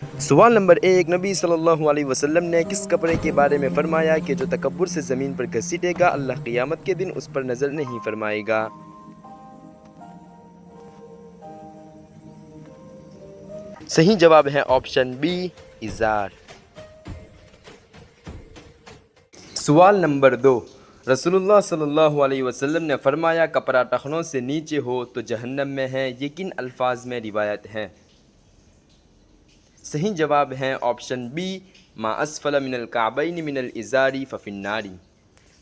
سوال نمبر 1، نبی صلی اللہ علیہ وسلم نے کس کپڑے کے بارے میں فرمایا کہ جو تکبر سے زمین پر گھسیٹے گا اللہ قیامت کے دن اس پر نظر نہیں فرمائے گا؟ صحیح جواب ہے آپشن بی، ازار۔ سوال نمبر 2، رسول اللہ صلی اللہ علیہ وسلم نے فرمایا کپڑا ٹخنوں سے نیچے ہو تو جہنم میں ہے، یہ کن الفاظ میں روایت ہے؟ صحیح جواب ہے آپشن بی، ما اسفل من الکعبین من الازار ففی النار۔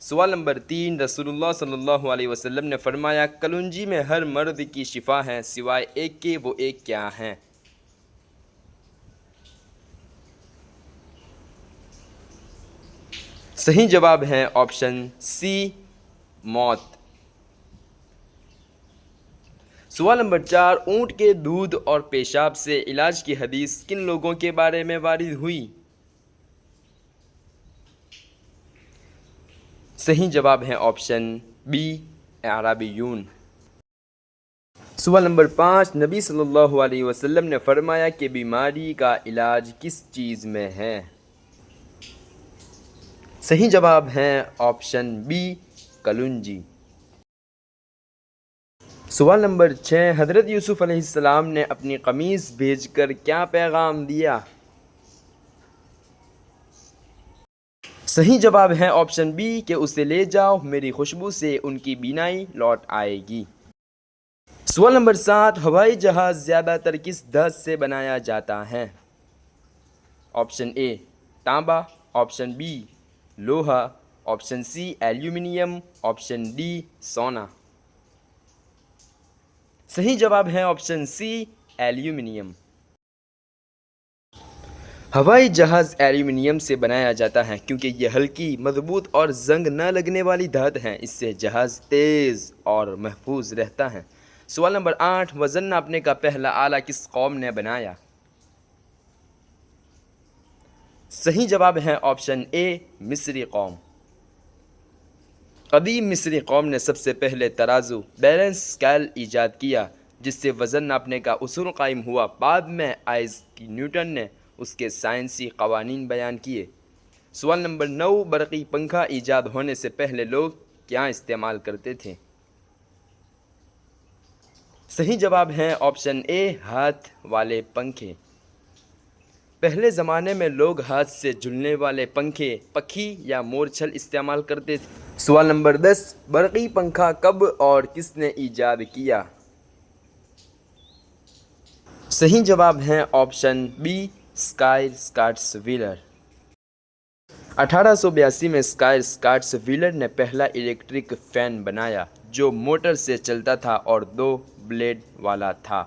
سوال نمبر 3، رسول اللہ صلی اللہ علیہ وسلم نے فرمایا کلنجی میں ہر مرض کی شفا ہے سوائے ایک کے، وہ ایک کیا ہیں؟ صحیح جواب ہے آپشن سی، موت۔ سوال نمبر 4، اونٹ کے دودھ اور پیشاب سے علاج کی حدیث کن لوگوں کے بارے میں وارد ہوئی؟ صحیح جواب ہے آپشن بی، اعرابیون۔ سوال نمبر 5، نبی صلی اللہ علیہ وسلم نے فرمایا کہ بیماری کا علاج کس چیز میں ہے؟ صحیح جواب ہے آپشن بی، کلونجی۔ سوال نمبر 6، حضرت یوسف علیہ السلام نے اپنی قمیص بھیج کر کیا پیغام دیا؟ صحیح جواب ہے آپشن بی کہ اسے لے جاؤ، میری خوشبو سے ان کی بینائی لوٹ آئے گی۔ سوال نمبر 7، ہوائی جہاز زیادہ تر کس دھات سے بنایا جاتا ہے؟ آپشن اے، تانبا، آپشن بی، لوہا، option C, aluminium, option D, سونا۔ صحیح جواب ہے آپشن سی، ایلومینیم۔ ہوائی جہاز ایلومینیم سے بنایا جاتا ہے کیونکہ یہ ہلکی، مضبوط اور زنگ نہ لگنے والی دھات ہے، اس سے جہاز تیز اور محفوظ رہتا ہے۔ سوال نمبر 8، وزن ناپنے کا پہلا آلہ کس قوم نے بنایا؟ صحیح جواب ہے آپشن اے، مصری قوم۔ قدیم مصری قوم نے سب سے پہلے ترازو، بیلنس اسکیل ایجاد کیا جس سے وزن ناپنے کا اصول قائم ہوا۔ بعد میں آئزیک نیوٹن نے اس کے سائنسی قوانین بیان کیے۔ سوال نمبر 9، برقی پنکھا ایجاد ہونے سے پہلے لوگ کیا استعمال کرتے تھے؟ صحیح جواب ہے آپشن اے، ہاتھ والے پنکھے۔ پہلے زمانے میں لوگ ہاتھ سے جھولنے والے پنکھے، پکھی یا مورچھل استعمال کرتے تھے۔ سوال نمبر 10، برقی پنکھا کب اور کس نے ایجاد کیا؟ صحیح جواب ہے آپشن بی، اسکائر اسکاٹس ویلر۔ 1882 میں اسکائر اسکاٹس ویلر نے پہلا الیکٹرک فین بنایا جو موٹر سے چلتا تھا اور 2 بلیڈ والا تھا۔